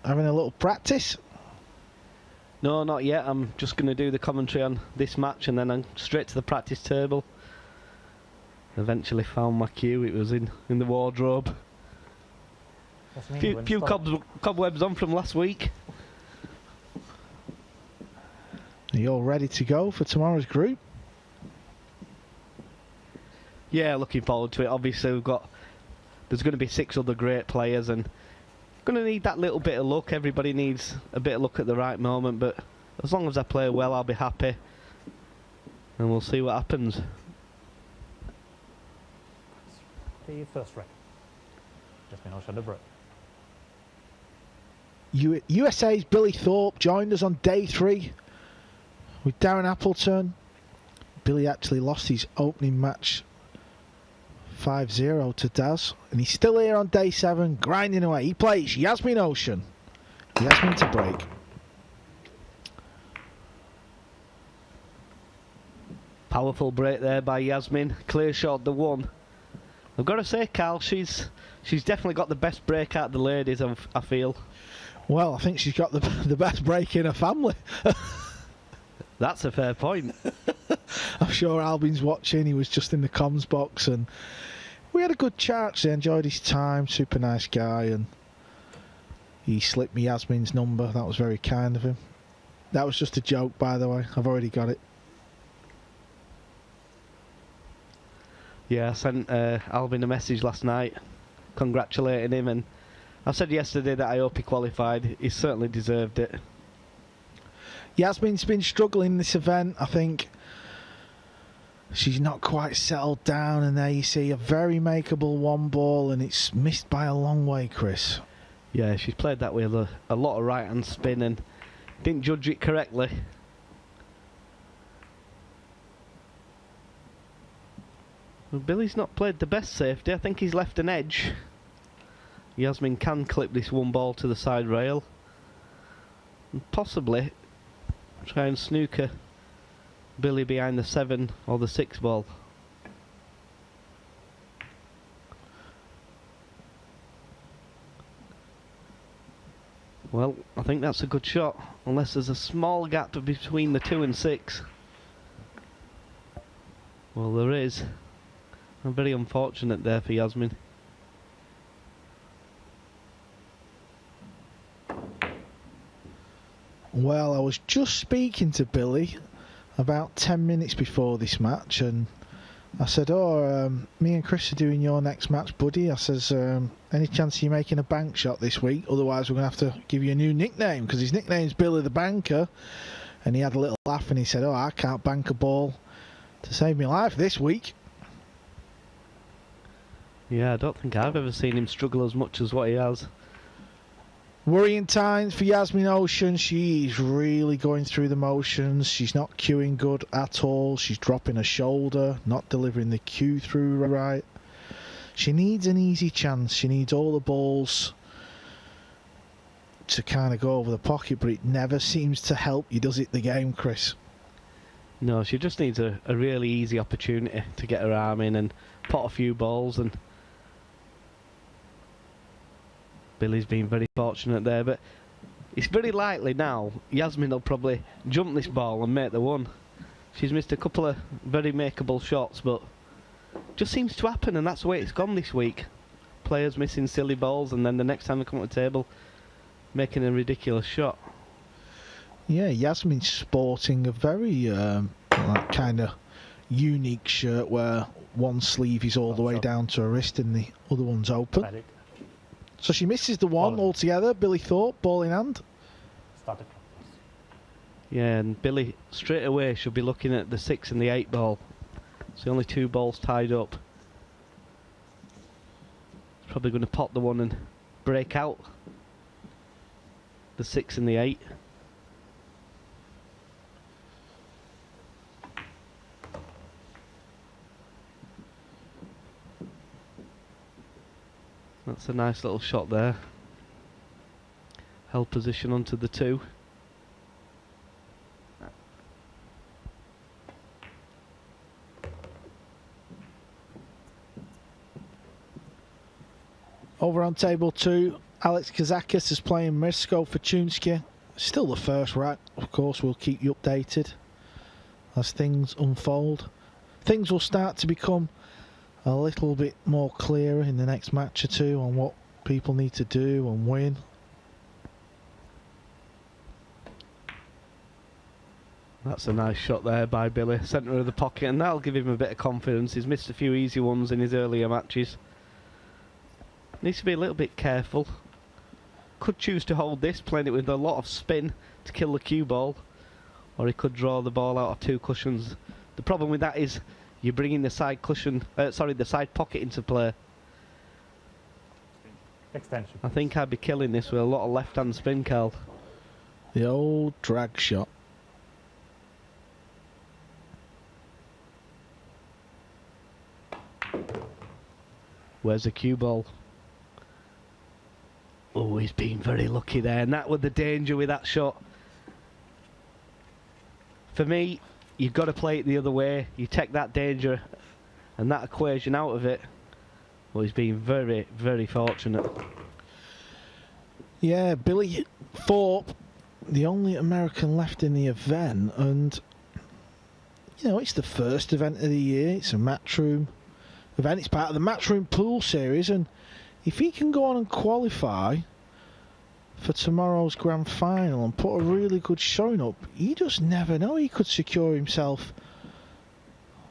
having a little practice? No, not yet. I'm just going to do the commentary on this match and then I'm straight to the practice table. Eventually found my cue. It was in the wardrobe. Few cobwebs on from last week. Are you all ready to go for tomorrow's group? Yeah, looking forward to it. Obviously, there's going to be 6 other great players and going to need that little bit of luck. Everybody needs a bit of luck at the right moment, but as long as I play well, I'll be happy. And we'll see what happens. The first ring. Jasmin Ouschan the break. USA's Billy Thorpe joined us on day 3 with Darren Appleton. Billy actually lost his opening match 5-0 to Daz, and he's still here on day 7, grinding away. He plays Jasmin Ouschan. Jasmin to break. Powerful break there by Jasmin. Clear shot the 1. I've got to say, Carl, she's definitely got the best break out of the ladies, I feel. Well, I think she's got the best break in her family. That's a fair point. I'm sure Albin's watching. He was just in the comms box and we had a good chat. He enjoyed his time. Super nice guy, and he slipped me Jasmin's number. That was very kind of him. That was just a joke, by the way. I've already got it. Yeah, I sent Alvin a message last night congratulating him, and I said yesterday that I hope he qualified. He certainly deserved it. Jasmin's been struggling this event. I think she's not quite settled down, and there you see a very makeable 1 ball, and it's missed by a long way, Chris. Yeah, she's played that with a lot of right hand spin and didn't judge it correctly. Well, Billy's not played the best safety. I think he's left an edge. Jasmin can clip this 1 ball to the side rail and possibly try and snooker Billy behind the 7 or the 6 ball. Well, I think that's a good shot, unless there's a small gap between the 2 and 6. Well, there is. I'm very unfortunate there for Jasmin. Well, I was just speaking to Billy about 10 minutes before this match, and I said, me and Chris are doing your next match, buddy. I says, any chance you're making a bank shot this week? Otherwise, we're going to have to give you a new nickname, because his nickname's Billy the Banker. And he had a little laugh and he said, I can't bank a ball to save my life this week. Yeah, I don't think I've ever seen him struggle as much as what he has. Worrying times for Jasmin Ouschan. She's really going through the motions. She's not cueing good at all. She's dropping her shoulder, not delivering the cue through right. She needs an easy chance. She needs all the balls to kind of go over the pocket, but it never seems to help you, does it, the game, Chris? No, she just needs a really easy opportunity to get her arm in and pot a few balls, and Billy's been very fortunate there, but it's very likely now Jasmin will probably jump this ball and make the 1. She's missed a couple of very makeable shots, but just seems to happen, and that's the way it's gone this week. Players missing silly balls, and then the next time they come to the table making a ridiculous shot. Yeah, Jasmin's sporting a very kind of unique shirt where one sleeve is all the way down to her wrist and the other one's open. So she misses the 1 altogether. Billy Thorpe, ball in hand. Yeah, and Billy straight away should be looking at the 6 and the 8 ball. It's the only 2 balls tied up. He's probably going to pot the 1 and break out the 6 and the 8. That's a nice little shot there. Held position onto the 2. Over on table 2, Alex Kazakis is playing Mirsko Fortunsky. Still the first rack. Of course, we'll keep you updated as things unfold. Things will start to become a little bit more clearer in the next match or two on what people need to do and win. That's a nice shot there by Billy, centre of the pocket, and that'll give him a bit of confidence. He's missed a few easy ones in his earlier matches. Needs to be a little bit careful. Could choose to hold this, playing it with a lot of spin to kill the cue ball, or he could draw the ball out of two cushions. The problem with that is you're bringing the side cushion, the side pocket into play. Extension. I think I'd be killing this with a lot of left-hand spin, Cal. The old drag shot. Where's the cue ball? Oh, he's been very lucky there, and that was the danger with that shot. For me, you've got to play it the other way. You take that danger and that equation out of it. Well, he's been very, very fortunate. Yeah, Billy Thorpe, the only American left in the event, and you know, it's the first event of the year. It's a matchroom event. It's part of the Matchroom Pool Series, and if he can go on and qualify for tomorrow's grand final and put a really good showing up, you just never know. He could secure himself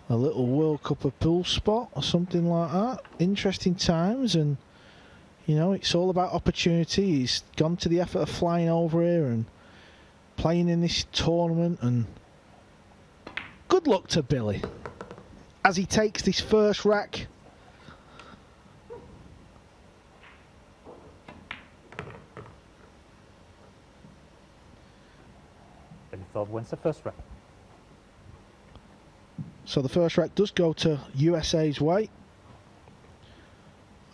a little World Cup of Pool spot or something like that. Interesting times, and you know, it's all about opportunity. He's gone to the effort of flying over here and playing in this tournament, and good luck to Billy as he takes this first rack. Billy Thorpe wins the first rack. So the first rack does go to USA's way.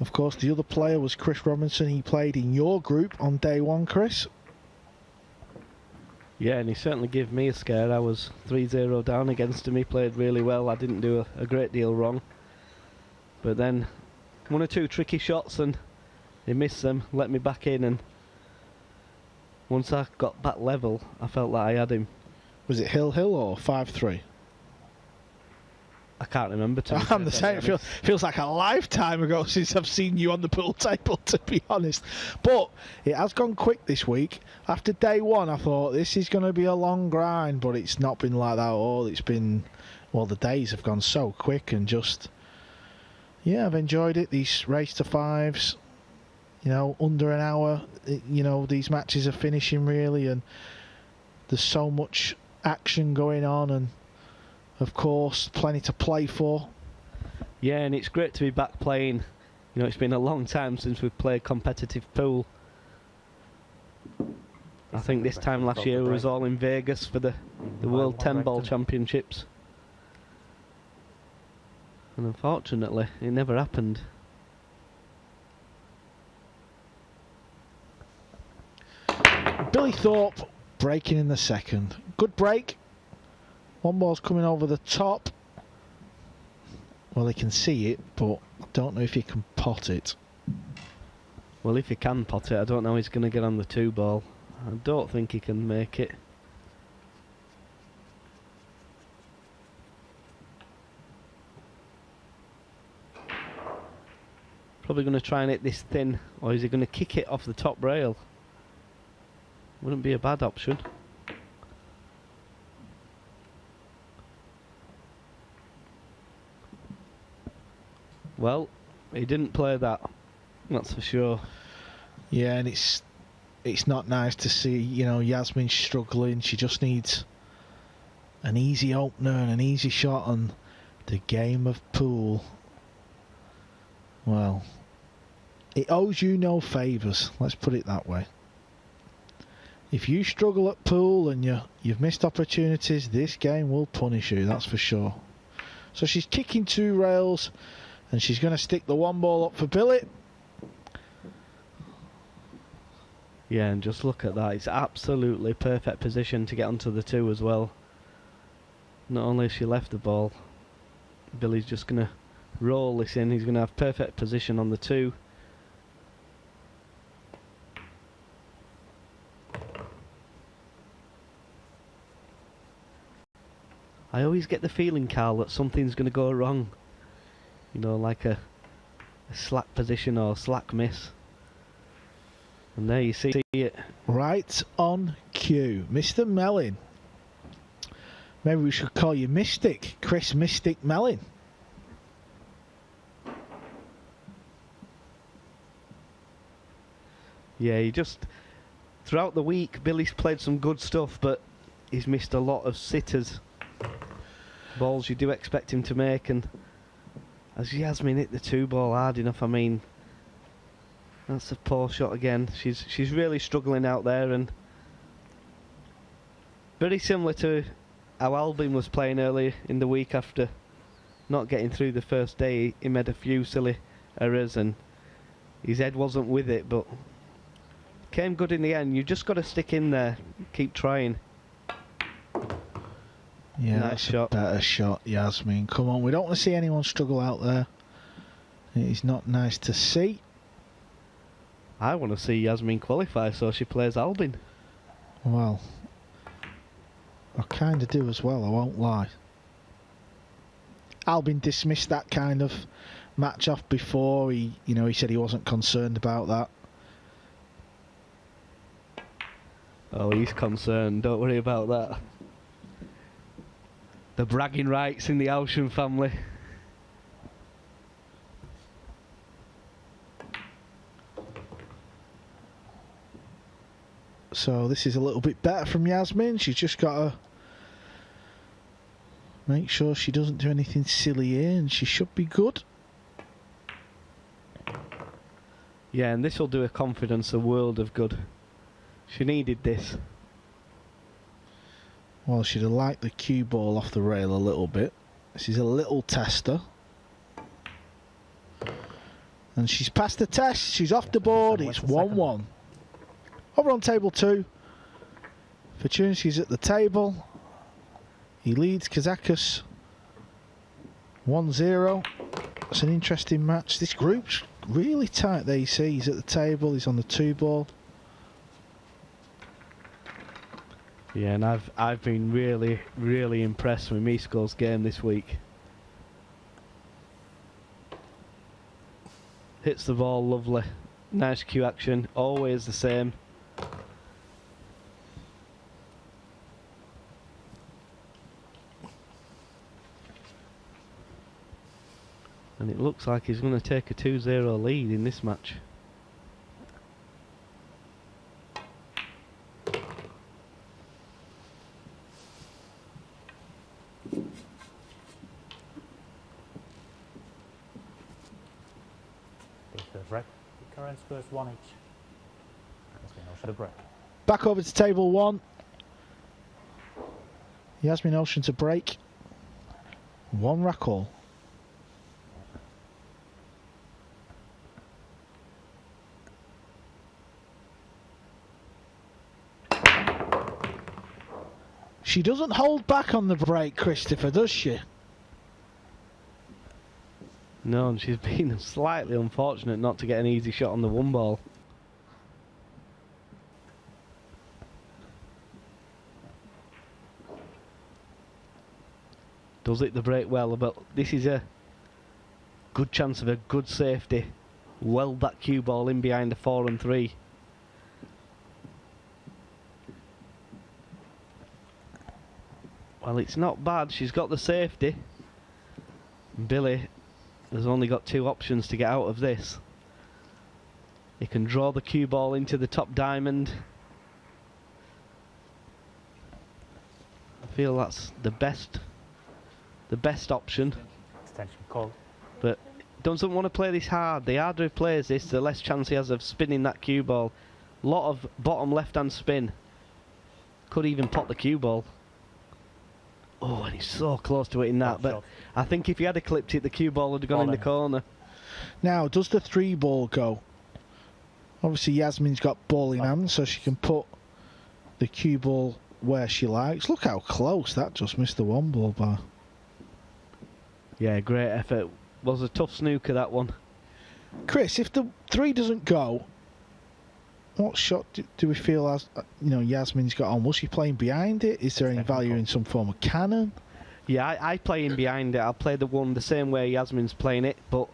Of course, the other player was Chris Robinson. He played in your group on day one, Chris. Yeah, and he certainly gave me a scare. I was 3-0 down against him. He played really well. I didn't do a great deal wrong. But then one or two tricky shots and he missed them, let me back in, and once I got back level, I felt like I had him. Was it Hill or 5-3? I can't remember. I'm the same. It feels like a lifetime ago since I've seen you on the pool table, to be honest. But it has gone quick this week. After day one, I thought this is going to be a long grind, but it's not been like that at all. It's been, well, the days have gone so quick, and just, yeah, I've enjoyed it. These race to fives, you know, under an hour, you know, these matches are finishing really, and there's so much action going on, and of course, plenty to play for. Yeah, and it's great to be back playing. You know, it's been a long time since we've played competitive pool. I think this time last year we was all in Vegas for the World 10 Ball Championships. And unfortunately, it never happened. Billy Thorpe breaking in the second. Good break. One ball's coming over the top. Well, he can see it, but I don't know if he can pot it. Well, if he can pot it, I don't know he's going to get on the 2 ball. I don't think he can make it. Probably going to try and hit this thin, or is he going to kick it off the top rail? Wouldn't be a bad option. Well, he didn't play that, that's for sure. Yeah, and it's not nice to see, you know, Jasmin struggling. She just needs an easy opener and an easy shot on the game of pool. Well, it owes you no favours, let's put it that way. If you struggle at pool and you've missed opportunities, this game will punish you, that's for sure. So she's kicking 2 rails, and she's going to stick the 1 ball up for Billy. Yeah, and just look at that. It's absolutely perfect position to get onto the 2 as well. Not only has she left the ball, Billy's just going to roll this in. He's going to have perfect position on the 2. I always get the feeling, Carl, that something's going to go wrong. You know, like a slack position or slack miss. And there you see it. Right on cue. Mr. Mellin. Maybe we should call you Mystic. Chris Mystic Mellin. Yeah, he just... Throughout the week, Billy's played some good stuff, but he's missed a lot of sitters. Balls you do expect him to make, and as Jasmin hit the 2-ball hard enough, I mean, that's a poor shot again. She's really struggling out there, and very similar to how Albin was playing earlier in the week after not getting through the first day. He made a few silly errors, and his head wasn't with it, but came good in the end. You just got to stick in there, keep trying. Yeah, nice that's shot. A better shot, Jasmin. Come on, we don't want to see anyone struggle out there. It is not nice to see. I want to see Jasmin qualify so she plays Albin. Well, I kind of do as well, I won't lie. Albin dismissed that kind of match off before. He said he wasn't concerned about that. Oh, he's concerned. Don't worry about that. The bragging rights in the Ouschan family. So this is a little bit better from Jasmin. She's just got to make sure she doesn't do anything silly here, and she should be good. Yeah, and this will do her confidence a world of good. She needed this. Well, she'd have liked the cue ball off the rail a little bit. This is a little tester. And she's passed the test. She's off the board. It's 1-1. Over on table 2. Fortunski's at the table. He leads Kazakis 1-0. It's an interesting match. This group's really tight. There you see, he's at the table. He's on the 2-ball. Yeah, and I've been really, really impressed with Misko's game this week. Hits the ball lovely. Nice cue action, always the same. And it looks like he's going to take a 2-0 lead in this match. Break. The current score is 1 each. Jasmin Ouschan to break. Back over to table 1. Jasmin Ouschan to break. 1 rack all. She doesn't hold back on the break, Christopher, does she? No, and she's been slightly unfortunate not to get an easy shot on the 1-ball. Does it the break well, but this is a good chance of a good safety. Weld that cue ball in behind the 4 and 3. Well, it's not bad. She's got the safety. Billy has only got 2 options to get out of this. He can draw the cue ball into the top diamond. I feel that's the best option. Extension call. But doesn't want to play this hard. The harder he plays this, the less chance he has of spinning that cue ball. Lot of bottom left-hand spin. Could even pot the cue ball. Oh, and he's so close to hitting that, but I think if he had clipped it, the cue ball would have gone in the corner. Now, does the 3-ball go? Obviously, Jasmin's got ball in hand, so she can put the cue ball where she likes. Look how close that just missed the 1-ball bar. Yeah, great effort. Was a tough snooker, that one. Chris, if the 3 doesn't go, what shot do we feel as Jasmin's got on? Was she playing behind it? Is there any value in some form of cannon? Yeah, I play in behind it. I'll play the one the same way Jasmin's playing it, but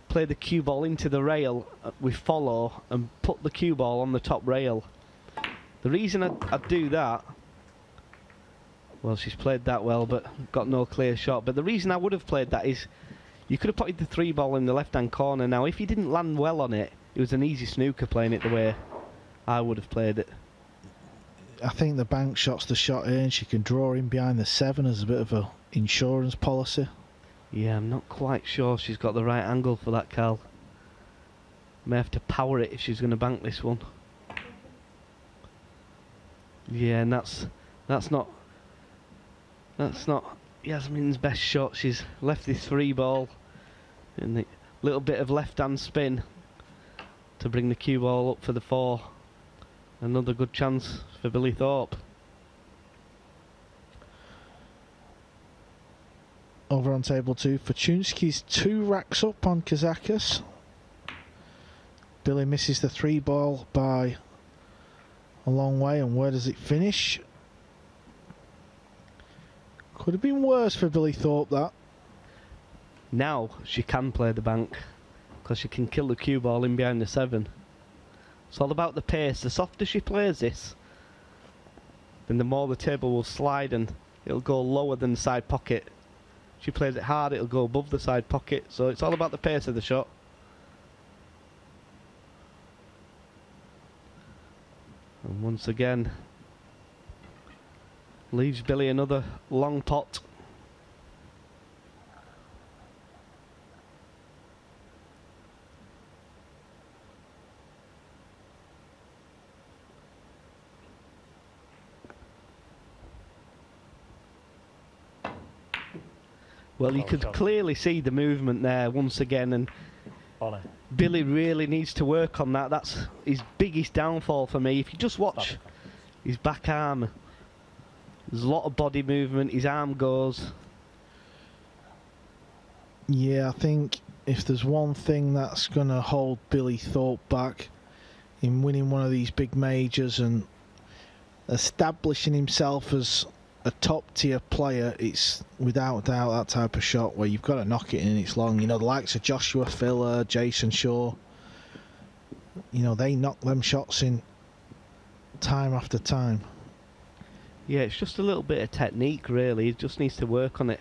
play the cue ball into the rail with follow and put the cue ball on the top rail. The reason I'd do that, well, she's played that well but got no clear shot, but the reason I would have played that is you could have put the 3 ball in the left hand corner. Now if you didn't land well on it, it was an easy snooker playing it the way I would have played it. I think the bank shot's the shot here, and she can draw in behind the 7 as a bit of a insurance policy. Yeah, I'm not quite sure she's got the right angle for that, Cal. May have to power it if she's going to bank this one. Yeah, and that's not Jasmin's best shot. She's left this 3 ball and a little bit of left hand spin to bring the cue ball up for the 4. Another good chance for Billy Thorpe. Over on table 2, Fortunski's 2 racks up on Kazakis. Billy misses the 3 ball by a long way, and where does it finish? Could have been worse for Billy Thorpe, that. Now she can play the bank because she can kill the cue ball in behind the 7. It's all about the pace. The softer she plays this, then the more the table will slide and it'll go lower than the side pocket. If she plays it hard, it'll go above the side pocket. So it's all about the pace of the shot. And once again, leaves Billy another long pot. Well, you could clearly see the movement there once again, and Billy really needs to work on that. That's his biggest downfall for me. If you just watch his back arm, there's a lot of body movement, his arm goes. Yeah, I think if there's one thing that's going to hold Billy Thorpe back in winning one of these big majors and establishing himself as a top tier player, it's without doubt that type of shot where you've got to knock it in and it's long. You know, the likes of Joshua Filler, Jason Shaw, you know, they knock them shots in time after time. Yeah, it's just a little bit of technique, really. He just needs to work on it.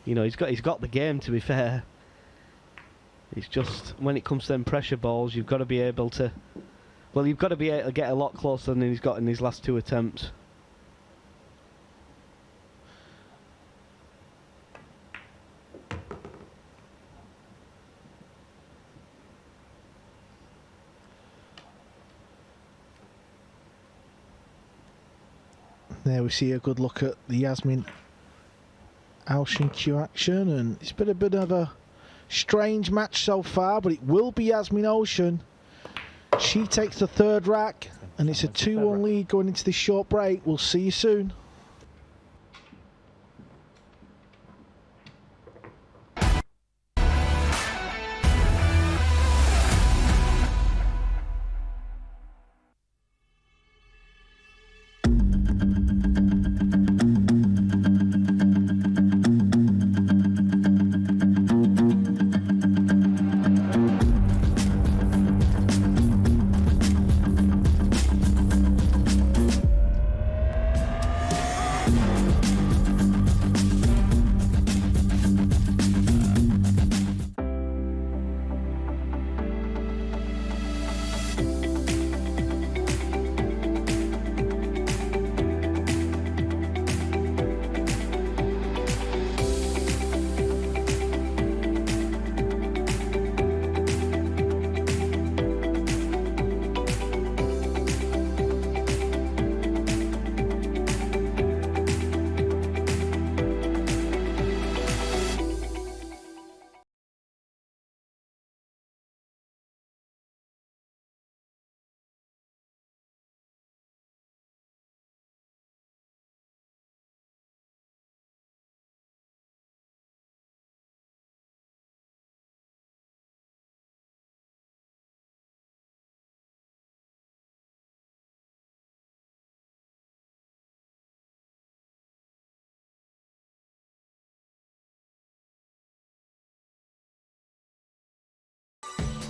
You know, he's got the game, to be fair. It's just when it comes to them pressure balls, you've got to be able to, well, you've got to be able to get a lot closer than he's got in his last 2 attempts. There we see a good look at the Jasmin Ouschan cue action, and it's been a bit of a strange match so far, but it will be Jasmin Ouschan. She takes the 3rd rack, and it's a 2-1 lead going into this short break. We'll see you soon.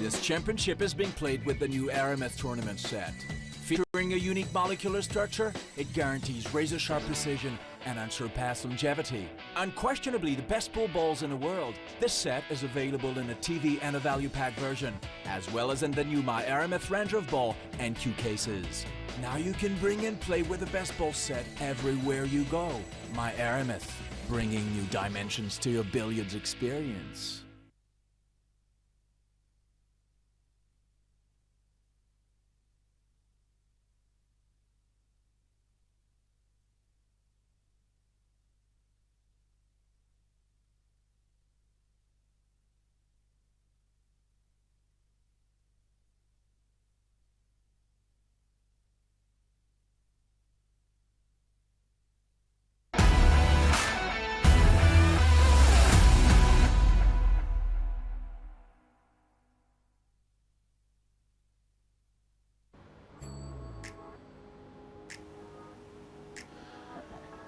This championship is being played with the new Aramith tournament set. Featuring a unique molecular structure, it guarantees razor-sharp precision and unsurpassed longevity. Unquestionably the best pool balls in the world, this set is available in a TV and a value pack version, as well as in the new My Aramith range of ball and cue cases. Now you can bring and play with the best ball set everywhere you go. My Aramith, bringing new dimensions to your billiards experience.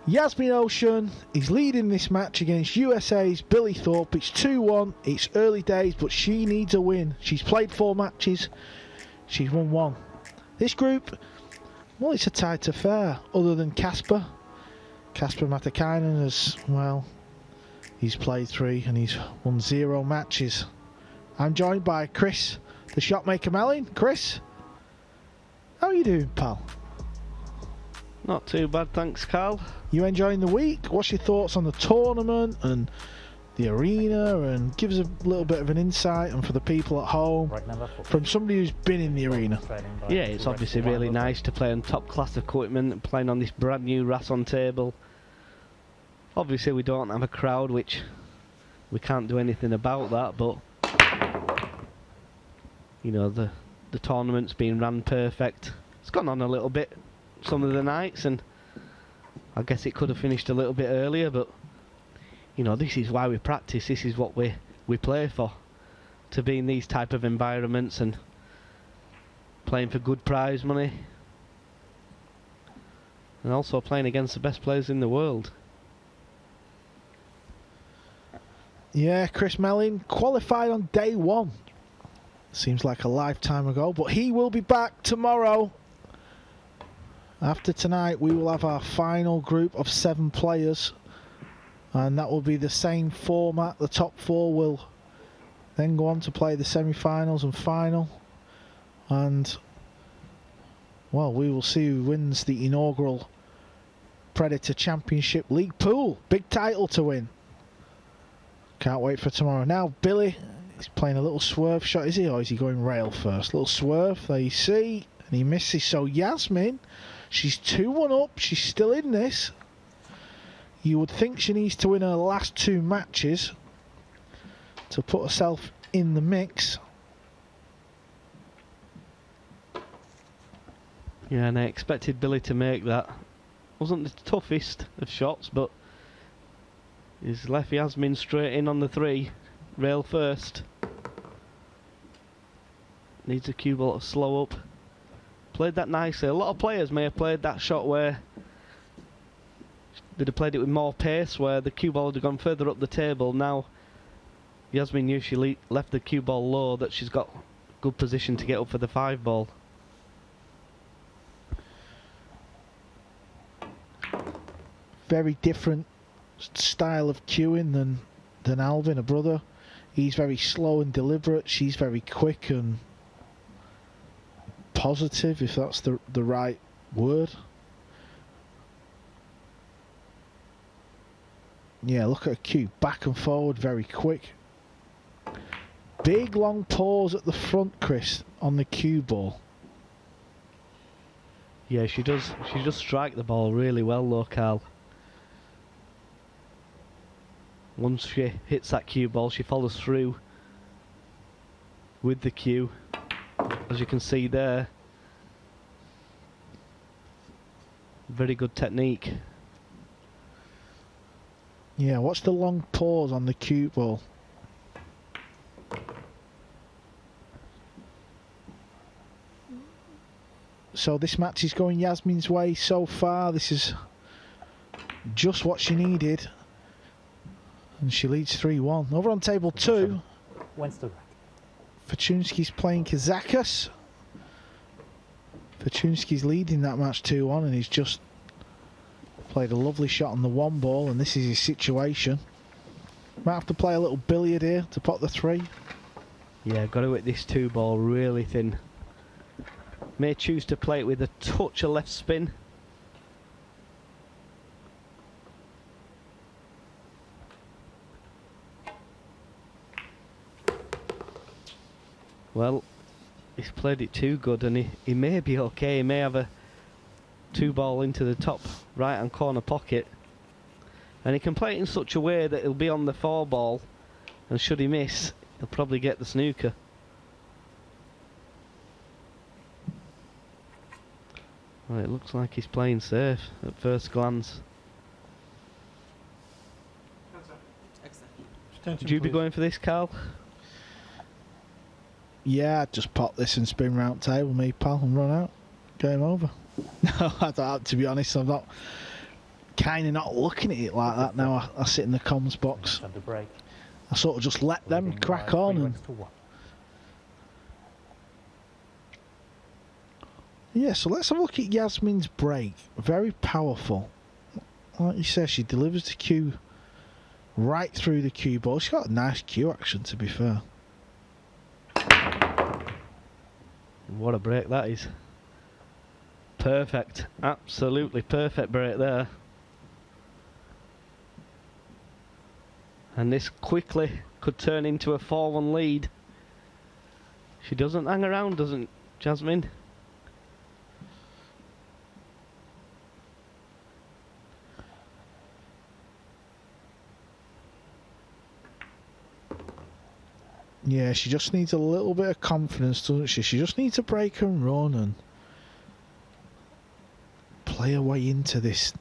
Jasmin Ouschan is leading this match against USA's Billy Thorpe. It's 2-1. It's early days, but she needs a win. She's played 4 matches. She's won 1. This group, well, it's a tight affair, other than Casper. Casper Matakainen has, well, he's played 3 and he's won 0 matches. I'm joined by Chris, the shotmaker Mellin. Chris, how are you doing, pal? Not too bad, thanks, Carl. You enjoying the week? What's your thoughts on the tournament and the arena? And give us a little bit of an insight, and for the people at home, from somebody who's been in the arena. Yeah, it's obviously really nice to play on top class equipment and playing on this brand new Rasson table. Obviously we don't have a crowd, which we can't do anything about that, but you know, the tournament's been ran perfect. It's gone on a little bit some of the nights, and I guess it could have finished a little bit earlier, but you know, this is why we practice. This is what we play for, to be in these type of environments and playing for good prize money, and also playing against the best players in the world. Yeah, Chris Mellin qualified on day 1. Seems like a lifetime ago, but he will be back tomorrow. After tonight, we will have our final group of 7 players, and that will be the same format. The top 4 will then go on to play the semi-finals and final, and well, we will see who wins the inaugural Predator Championship League pool. Big title to win. Can't wait for tomorrow. Now Billy is playing a little swerve shot, is he, or is he going rail first? Little swerve, there you see, and he misses. So Jasmin, she's 2-1 up. She's still in this. You would think she needs to win her last 2 matches to put herself in the mix. Yeah, and I expected Billy to make that. Wasn't the toughest of shots, but he's left Jasmin straight in on the 3. Rail first. Needs a cue ball to slow up. Played that nicely. A lot of players may have played that shot where they'd have played it with more pace, where the cue ball would have gone further up the table. Now Jasmin knew she left the cue ball low, that she's got good position to get up for the 5 ball. Very different style of cueing than Alvin, her brother. He's very slow and deliberate. She's very quick and positive, if that's the right word. Yeah, look at her cue, back and forward, very quick. Big long pause at the front, Chris, on the cue ball. Yeah, she does strike the ball really well though, Carl. Once she hits that cue ball, she follows through with the cue, as you can see there. Very good technique. Yeah, what's the long pause on the cue ball? So this match is going Jasmin's way so far. This is just what she needed. And she leads 3-1. Over on table 2. Fortunski's playing Kazakis. Fortunski's leading that match 2-1, and he's just played a lovely shot on the 1 ball, and this is his situation. Might have to play a little billiard here to pot the 3. Yeah, got to hit this 2 ball really thin. May choose to play it with a touch of left spin. Well, he's played it too good, and he may be okay. He may have a 2 ball into the top right hand corner pocket, and he can play it in such a way that he'll be on the 4 ball, and should he miss, he'll probably get the snooker. Well, it looks like he's playing safe at first glance. Would you be going for this, Carl? Yeah, I'd just pop this and spin round table, me pal, and run out. Game over. No, I don't, to be honest, I'm not kind of not looking at it like that now. I sit in the comms box. I sort of just let them crack on. And yeah, so let's have a look at Jasmin's break. Very powerful. Like you said, she delivers the cue right through the cue ball. She's got a nice cue action, to be fair. What a break that is. Perfect. Absolutely perfect break there. And this quickly could turn into a 4-1 lead. She doesn't hang around, doesn't Jasmin? Yeah, she just needs a little bit of confidence, doesn't she? She just needs to break and run and play her way into this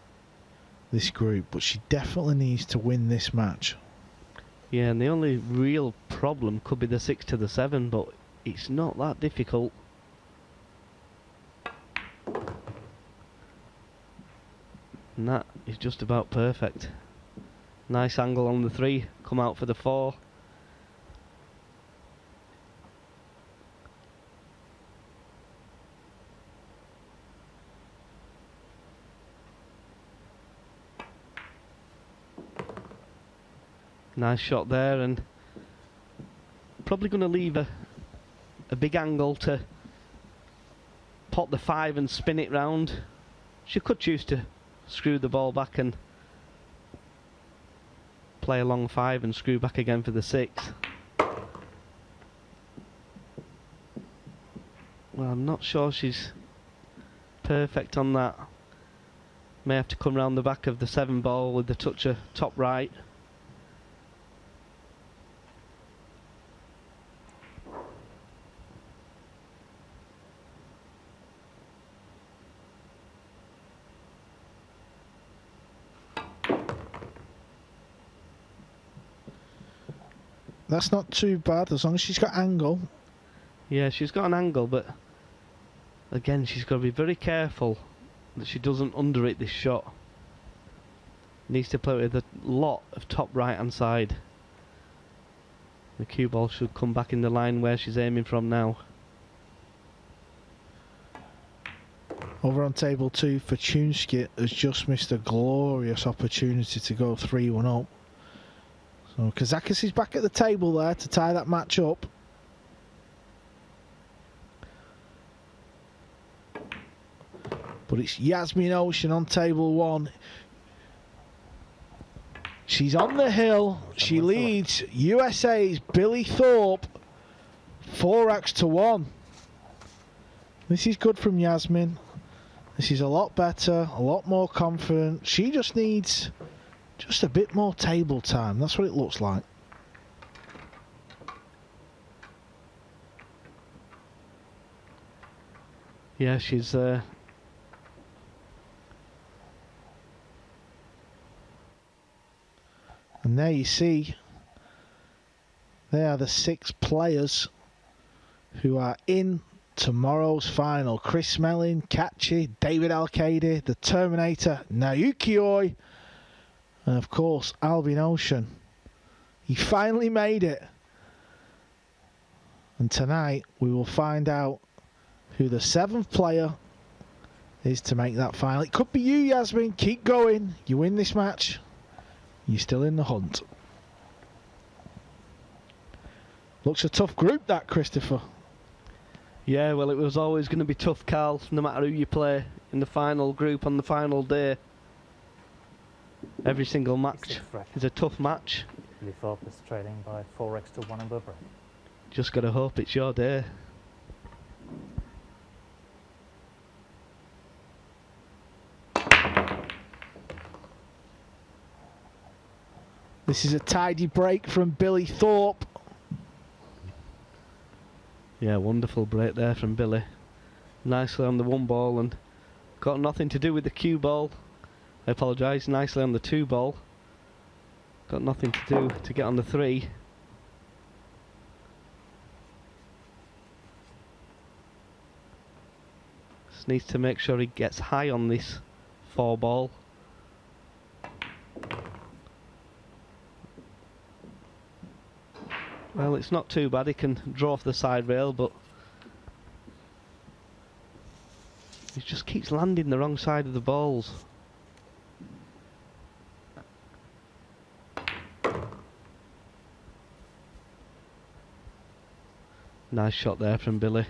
group, but she definitely needs to win this match. Yeah, and the only real problem could be the 6 to the 7, but it's not that difficult. And that is just about perfect. Nice angle on the 3, come out for the 4. Nice shot there, and probably going to leave a big angle to pot the 5 and spin it round. She could choose to screw the ball back and play a long 5 and screw back again for the 6. Well, I'm not sure she's perfect on that. May have to come round the back of the 7 ball with the touch of top right. That's not too bad, as long as she's got angle. Yeah, she's got an angle, but again, she's got to be very careful that she doesn't under-hit this shot. Needs to play with a lot of top right-hand side. The cue ball should come back in the line where she's aiming from now. Over on table 2, Fortunski has just missed a glorious opportunity to go 3-1 up. So Kazakis is back at the table there to tie that match up. But it's Jasmin Ouschan on table 1. She's on the hill. She leads USA's Billy Thorpe 4-1. This is good from Jasmin. This is a lot better, a lot more confident. She just needs just a bit more table time. That's what it looks like. Yeah, she's and there you see, they are the 6 players who are in tomorrow's final. Chris Mellin, Kachi, David Alcade, the Terminator, Naoki Oi, and of course Albin Ouschan. He finally made it. And tonight we will find out who the 7th player is to make that final. It could be you, Jasmin. Keep going. You win this match, you're still in the hunt. Looks a tough group, that, Christopher. Yeah, well, it was always going to be tough, Carl, no matter who you play in the final group on the final day. Every single match is a tough match. Thorpe is trailing by 4x to 1 in the break. Just got to hope it's your day. This is a tidy break from Billy Thorpe. Yeah, wonderful break there from Billy. Nicely on the 1 ball and got nothing to do with the cue ball. I apologise. Nicely on the 2 ball. Got nothing to do to get on the 3. Just needs to make sure he gets high on this 4 ball. Well, it's not too bad. He can draw off the side rail, but he just keeps landing the wrong side of the balls. Nice shot there from Billy.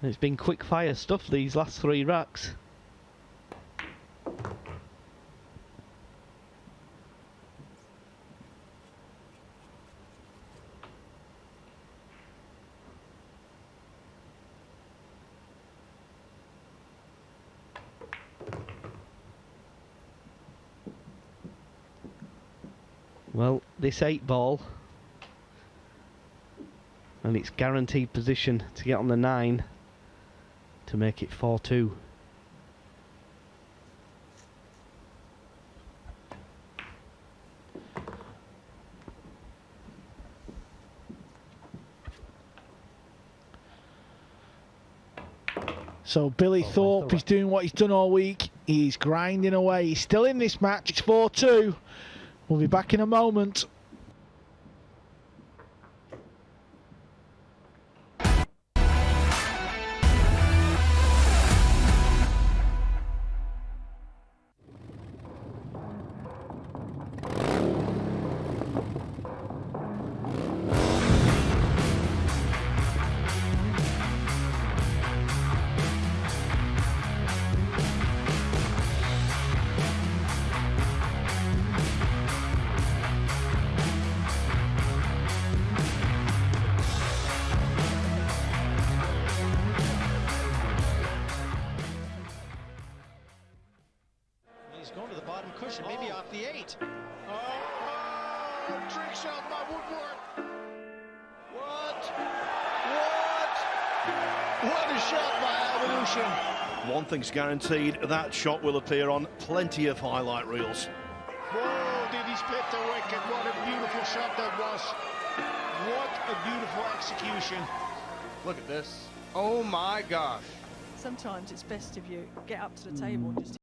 It's been quick fire stuff these last 3 racks. Well, this 8 ball and its guaranteed position to get on the 9 to make it 4-2. So Billy Thorpe is doing what he's done all week. He's grinding away. He's still in this match. It's 4-2. We'll be back in a moment. He's going to the bottom cushion, maybe off the 8. Oh, trick shot by Woodward. What a shot by Alvin Ouschan. One thing's guaranteed, that shot will appear on plenty of highlight reels. Whoa, did he split the wicket? What a beautiful shot that was. What a beautiful execution. Look at this. Oh my gosh. Sometimes it's best if you get up to the table and just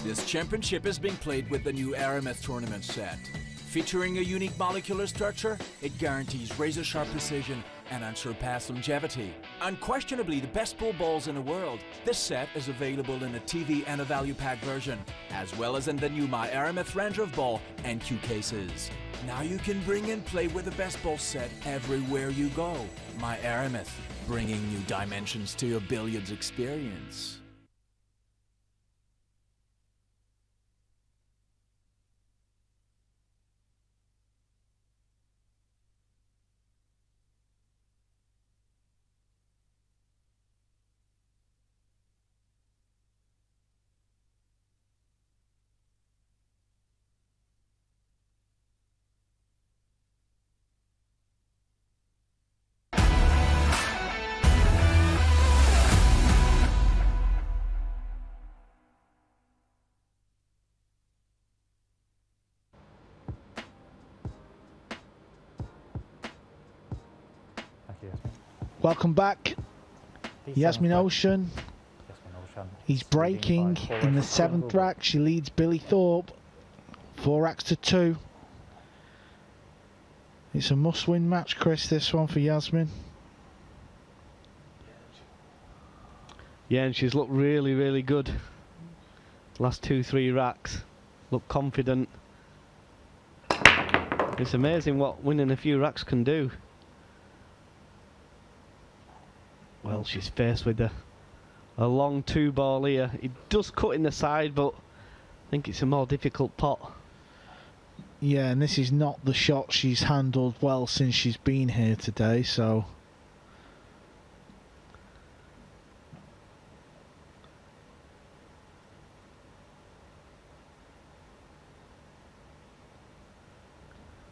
This championship is being played with the new RMS tournament set. Featuring a unique molecular structure, it guarantees razor-sharp precision and unsurpassed longevity. Unquestionably the best pool balls in the world, this set is available in a TV and a value pack version, as well as in the new My RMS Range of Ball and cue cases. Now you can bring and play with the best ball set everywhere you go. My RMS, bringing new dimensions to your billiards experience. Welcome back, Jasmin Ouschan. He's breaking in the 7th rack. She leads Billy Thorpe 4 racks to 2. It's a must-win match, Chris, this one for Jasmin. Yeah, and she's looked really, really good. Last 2-3 racks. Look confident. It's amazing what winning a few racks can do. Well, she's faced with a long 2-ball here. It does cut in the side, but I think it's a more difficult pot. Yeah, and this is not the shot she's handled well since she's been here today, so...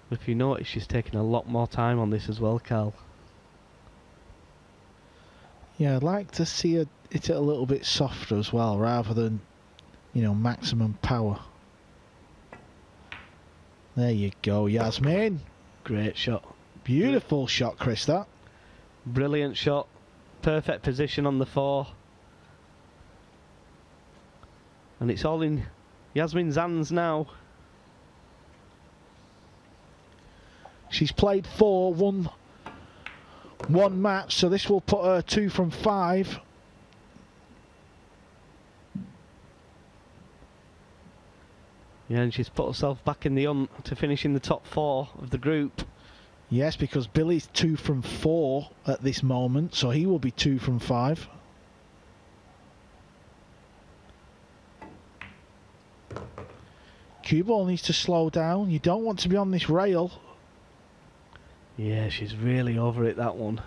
If you notice, she's taking a lot more time on this as well, Carl. Yeah, I'd like to see her hit it a little bit softer as well, rather than, you know, maximum power. There you go, Jasmin. Great shot. Beautiful shot, Chris, that. Brilliant shot. Perfect position on the 4. And it's all in Jasmin's hands now. She's played 4, won 1 match, so this will put her 2 from 5. Yeah, and she's put herself back in the hunt to finish in the top 4 of the group. Yes, because Billy's 2 from 4 at this moment, so he will be 2 from 5. Cue ball needs to slow down. You don't want to be on this rail. Yeah, she's really over it, that one.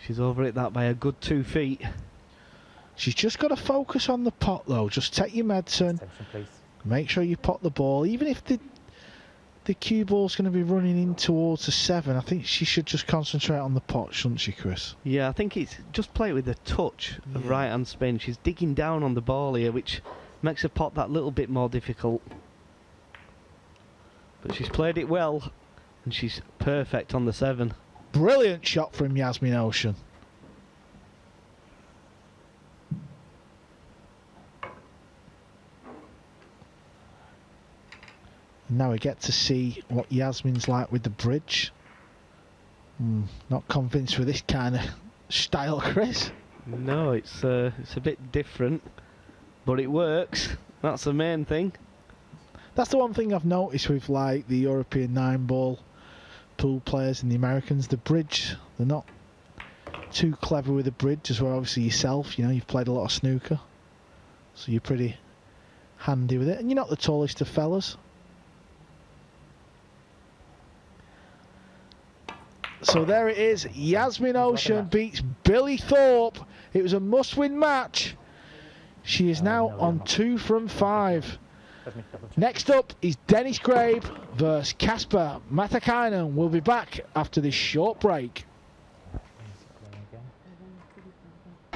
She's over it that by a good 2 feet. She's just got to focus on the pot, though. Just take your medicine. Attention, please. Make sure you pot the ball. Even if the cue ball's going to be running in towards the 7, I think she should just concentrate on the pot, shouldn't she, Chris? Yeah, I think it's just play it with a touch of right-hand spin. She's digging down on the ball here, which makes her pot that little bit more difficult. But she's played it well, and she's perfect on the 7. Brilliant shot from Jasmin Ouschan. Now we get to see what Jasmin's like with the bridge. Not convinced with this kind of style, Chris. No, it's a bit different, but it works. That's the main thing. That's the one thing I've noticed with like the European 9-ball pool players and the Americans. The bridge, they're not too clever with the bridge as well. Obviously yourself, you know, you've played a lot of snooker, so you're pretty handy with it. And you're not the tallest of fellas. So there it is. Jasmin Ouschan beats Billy Thorpe. It was a must-win match. She is now on 2 from 5. Next up is Dennis Grabe versus Kasper Matakainen. We'll be back after this short break.